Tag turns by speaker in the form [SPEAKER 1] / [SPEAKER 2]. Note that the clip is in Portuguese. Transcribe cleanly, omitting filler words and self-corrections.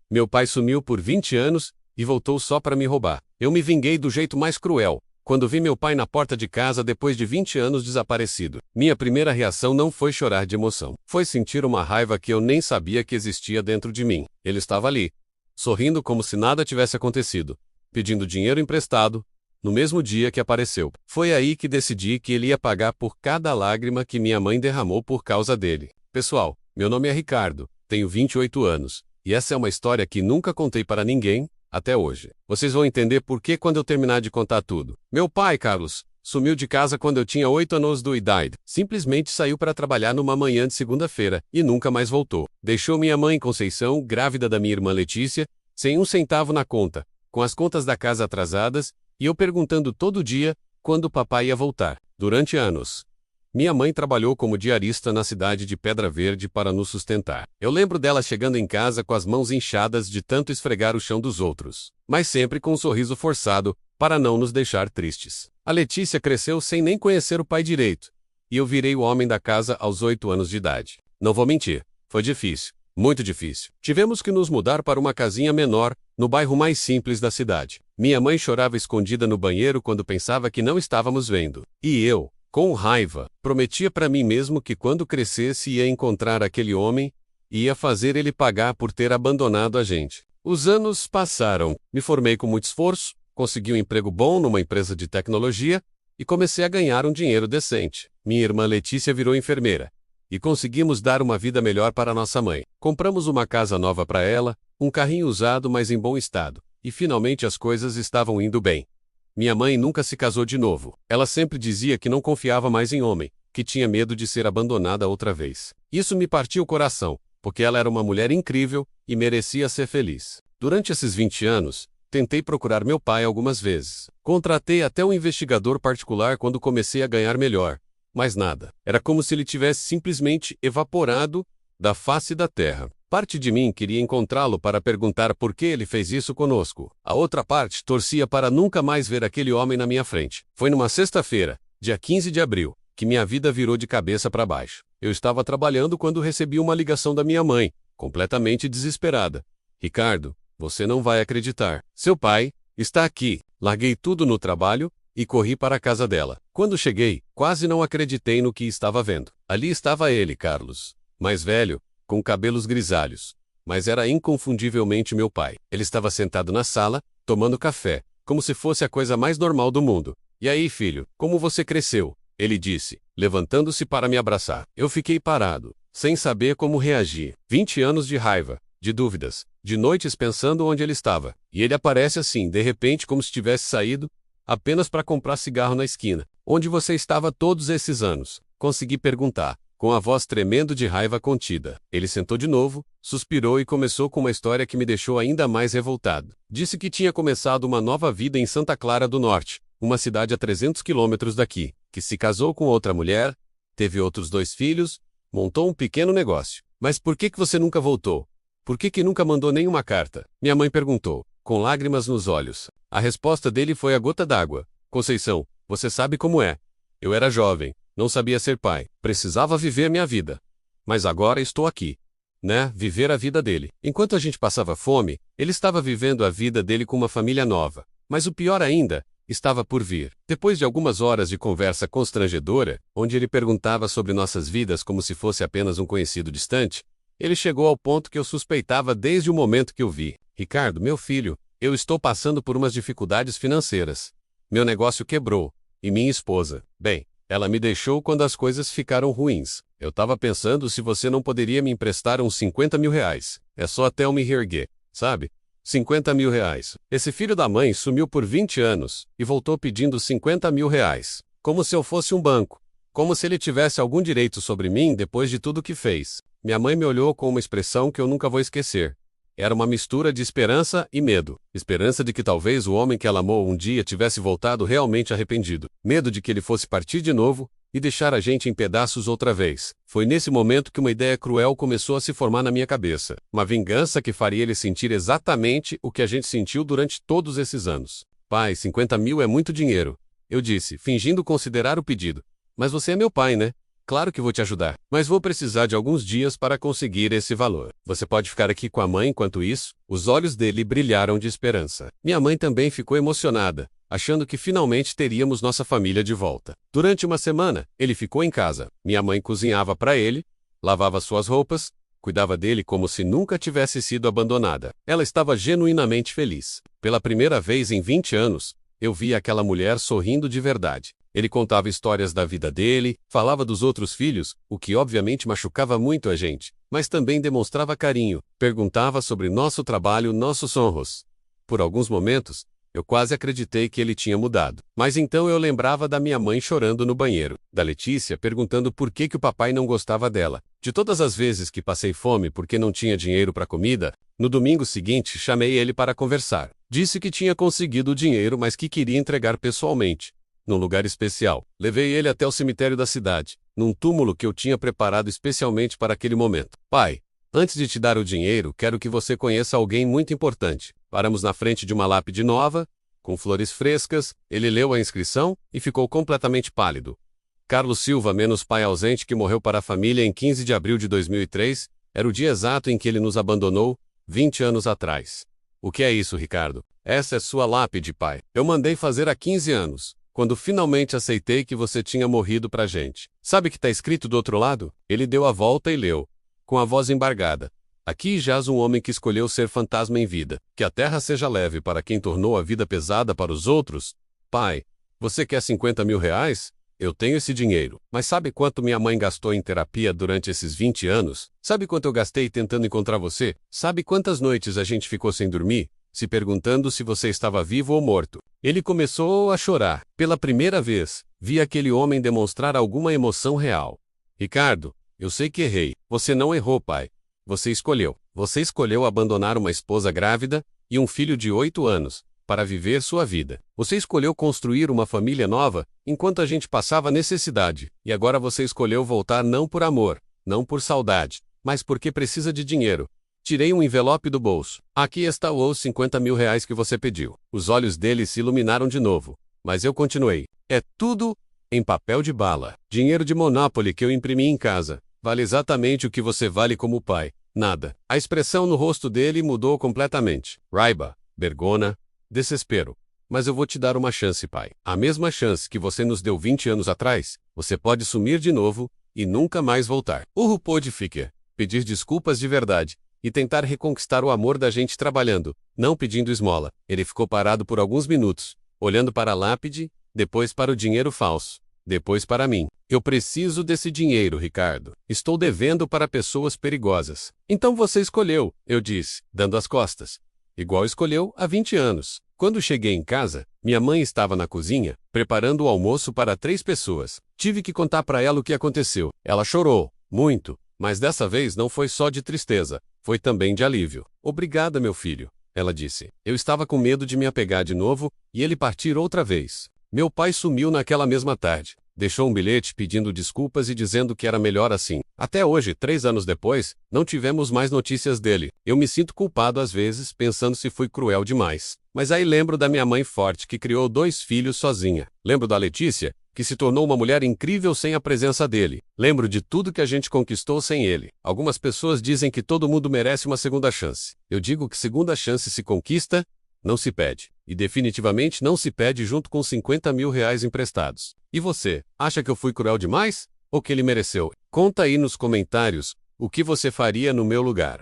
[SPEAKER 1] Meu pai sumiu por 20 anos e voltou só para me roubar. Eu me vinguei do jeito mais cruel quando vi meu pai na porta de casa depois de 20 anos desaparecido. Minha primeira reação não foi chorar de emoção. Foi sentir uma raiva que eu nem sabia que existia dentro de mim. Ele estava ali, sorrindo como se nada tivesse acontecido, pedindo dinheiro emprestado, no mesmo dia que apareceu. Foi aí que decidi que ele ia pagar por cada lágrima que minha mãe derramou por causa dele. Pessoal, meu nome é Ricardo, tenho 28 anos, e essa é uma história que nunca contei para ninguém, até hoje. Vocês vão entender por que quando eu terminar de contar tudo. Meu pai, Carlos, sumiu de casa quando eu tinha 8 anos de idade. Simplesmente saiu para trabalhar numa manhã de segunda-feira e nunca mais voltou. Deixou minha mãe Conceição, grávida da minha irmã Letícia, sem um centavo na conta, com as contas da casa atrasadas, e eu perguntando todo dia quando o papai ia voltar. Durante anos, minha mãe trabalhou como diarista na cidade de Pedra Verde para nos sustentar. Eu lembro dela chegando em casa com as mãos inchadas de tanto esfregar o chão dos outros, mas sempre com um sorriso forçado para não nos deixar tristes. A Letícia cresceu sem nem conhecer o pai direito, e eu virei o homem da casa aos 8 anos de idade. Não vou mentir, foi difícil, muito difícil. Tivemos que nos mudar para uma casinha menor, no bairro mais simples da cidade. Minha mãe chorava escondida no banheiro quando pensava que não estávamos vendo. E eu, com raiva, prometia para mim mesmo que quando crescesse ia encontrar aquele homem e ia fazer ele pagar por ter abandonado a gente. Os anos passaram, me formei com muito esforço, consegui um emprego bom numa empresa de tecnologia e comecei a ganhar um dinheiro decente. Minha irmã Letícia virou enfermeira e conseguimos dar uma vida melhor para nossa mãe. Compramos uma casa nova para ela, um carrinho usado mas em bom estado, e finalmente as coisas estavam indo bem. Minha mãe nunca se casou de novo. Ela sempre dizia que não confiava mais em homem, que tinha medo de ser abandonada outra vez. Isso me partiu o coração, porque ela era uma mulher incrível e merecia ser feliz. Durante esses 20 anos, tentei procurar meu pai algumas vezes. Contratei até um investigador particular quando comecei a ganhar melhor, mas nada. Era como se ele tivesse simplesmente evaporado da face da terra. Parte de mim queria encontrá-lo para perguntar por que ele fez isso conosco. A outra parte torcia para nunca mais ver aquele homem na minha frente. Foi numa sexta-feira, dia 15 de abril, que minha vida virou de cabeça para baixo. Eu estava trabalhando quando recebi uma ligação da minha mãe, completamente desesperada. Ricardo, você não vai acreditar. Seu pai está aqui. Larguei tudo no trabalho e corri para a casa dela. Quando cheguei, quase não acreditei no que estava vendo. Ali estava ele, Carlos, mais velho, com cabelos grisalhos, mas era inconfundivelmente meu pai. Ele estava sentado na sala, tomando café, como se fosse a coisa mais normal do mundo. E aí, filho, como você cresceu? Ele disse, levantando-se para me abraçar. Eu fiquei parado, sem saber como reagir. 20 anos de raiva, de dúvidas, de noites pensando onde ele estava. E ele aparece assim, de repente, como se tivesse saído, apenas para comprar cigarro na esquina. Onde você estava todos esses anos? Consegui perguntar, com a voz tremendo de raiva contida. Ele sentou de novo, suspirou e começou com uma história que me deixou ainda mais revoltado. Disse que tinha começado uma nova vida em Santa Clara do Norte, uma cidade a 300 quilômetros daqui, que se casou com outra mulher, teve outros 2 filhos, montou um pequeno negócio. Mas por que você nunca voltou? Por que nunca mandou nenhuma carta? Minha mãe perguntou, com lágrimas nos olhos. A resposta dele foi a gota d'água. Conceição, você sabe como é. Eu era jovem. Não sabia ser pai. Precisava viver minha vida. Mas agora estou aqui. Né? Viver a vida dele. Enquanto a gente passava fome, ele estava vivendo a vida dele com uma família nova. Mas o pior ainda, estava por vir. Depois de algumas horas de conversa constrangedora, onde ele perguntava sobre nossas vidas como se fosse apenas um conhecido distante, ele chegou ao ponto que eu suspeitava desde o momento que o vi. Ricardo, meu filho, eu estou passando por umas dificuldades financeiras. Meu negócio quebrou. E minha esposa, bem, ela me deixou quando as coisas ficaram ruins. Eu estava pensando se você não poderia me emprestar uns 50 mil reais. É só até eu me reerguer, sabe? 50 mil reais. Esse filho da mãe sumiu por 20 anos e voltou pedindo 50 mil reais. Como se eu fosse um banco. Como se ele tivesse algum direito sobre mim depois de tudo que fez. Minha mãe me olhou com uma expressão que eu nunca vou esquecer. Era uma mistura de esperança e medo. Esperança de que talvez o homem que ela amou um dia tivesse voltado realmente arrependido. Medo de que ele fosse partir de novo e deixar a gente em pedaços outra vez. Foi nesse momento que uma ideia cruel começou a se formar na minha cabeça. Uma vingança que faria ele sentir exatamente o que a gente sentiu durante todos esses anos. Pai, 50 mil é muito dinheiro. Eu disse, fingindo considerar o pedido. Mas você é meu pai, né? Claro que vou te ajudar, mas vou precisar de alguns dias para conseguir esse valor. Você pode ficar aqui com a mãe enquanto isso? Os olhos dele brilharam de esperança. Minha mãe também ficou emocionada, achando que finalmente teríamos nossa família de volta. Durante uma semana, ele ficou em casa. Minha mãe cozinhava para ele, lavava suas roupas, cuidava dele como se nunca tivesse sido abandonada. Ela estava genuinamente feliz. Pela primeira vez em 20 anos, eu vi aquela mulher sorrindo de verdade. Ele contava histórias da vida dele, falava dos outros filhos, o que obviamente machucava muito a gente, mas também demonstrava carinho, perguntava sobre nosso trabalho, nossos sonhos. Por alguns momentos, eu quase acreditei que ele tinha mudado. Mas então eu lembrava da minha mãe chorando no banheiro, da Letícia perguntando por que o papai não gostava dela, de todas as vezes que passei fome porque não tinha dinheiro para comida. No domingo seguinte, chamei ele para conversar. Disse que tinha conseguido o dinheiro, mas que queria entregar pessoalmente, num lugar especial. Levei ele até o cemitério da cidade, num túmulo que eu tinha preparado especialmente para aquele momento. Pai, antes de te dar o dinheiro, quero que você conheça alguém muito importante. Paramos na frente de uma lápide nova, com flores frescas. Ele leu a inscrição e ficou completamente pálido. Carlos Silva, menos pai ausente, que morreu para a família em 15 de abril de 2003, era o dia exato em que ele nos abandonou, 20 anos atrás. O que é isso, Ricardo? Essa é sua lápide, pai. Eu mandei fazer há 15 anos. Quando finalmente aceitei que você tinha morrido pra gente. Sabe o que está escrito do outro lado? Ele deu a volta e leu, com a voz embargada. Aqui jaz um homem que escolheu ser fantasma em vida. Que a terra seja leve para quem tornou a vida pesada para os outros. Pai, você quer 50 mil reais? Eu tenho esse dinheiro. Mas sabe quanto minha mãe gastou em terapia durante esses 20 anos? Sabe quanto eu gastei tentando encontrar você? Sabe quantas noites a gente ficou sem dormir, se perguntando se você estava vivo ou morto? Ele começou a chorar. Pela primeira vez, vi aquele homem demonstrar alguma emoção real. Ricardo, eu sei que errei. Você não errou, pai. Você escolheu. Você escolheu abandonar uma esposa grávida e um filho de 8 anos, para viver sua vida. Você escolheu construir uma família nova, enquanto a gente passava necessidade. E agora você escolheu voltar não por amor, não por saudade, mas porque precisa de dinheiro. Tirei um envelope do bolso. Aqui está os 50 mil reais que você pediu. Os olhos dele se iluminaram de novo. Mas eu continuei. É tudo em papel de bala. Dinheiro de Monopoly que eu imprimi em casa. Vale exatamente o que você vale como pai. Nada. A expressão no rosto dele mudou completamente. Raiva, vergonha, desespero. Mas eu vou te dar uma chance, pai. A mesma chance que você nos deu 20 anos atrás. Você pode sumir de novo e nunca mais voltar. O pode ficar. Pedir desculpas de verdade. E tentar reconquistar o amor da gente trabalhando, não pedindo esmola. Ele ficou parado por alguns minutos, olhando para a lápide, depois para o dinheiro falso, depois para mim. Eu preciso desse dinheiro, Ricardo. Estou devendo para pessoas perigosas. Então você escolheu, eu disse, dando as costas. Igual escolheu há 20 anos. Quando cheguei em casa, minha mãe estava na cozinha, preparando o almoço para 3 pessoas. Tive que contar para ela o que aconteceu. Ela chorou, muito. Mas dessa vez não foi só de tristeza, foi também de alívio. Obrigada, meu filho, ela disse. Eu estava com medo de me apegar de novo e ele partir outra vez. Meu pai sumiu naquela mesma tarde. Deixou um bilhete pedindo desculpas e dizendo que era melhor assim. Até hoje, 3 anos depois, não tivemos mais notícias dele. Eu me sinto culpado às vezes, pensando se fui cruel demais. Mas aí lembro da minha mãe forte que criou 2 filhos sozinha. Lembro da Letícia, que se tornou uma mulher incrível sem a presença dele. Lembro de tudo que a gente conquistou sem ele. Algumas pessoas dizem que todo mundo merece uma segunda chance. Eu digo que segunda chance se conquista, não se pede. E definitivamente não se pede junto com 50 mil reais emprestados. E você, acha que eu fui cruel demais? Ou que ele mereceu? Conta aí nos comentários o que você faria no meu lugar.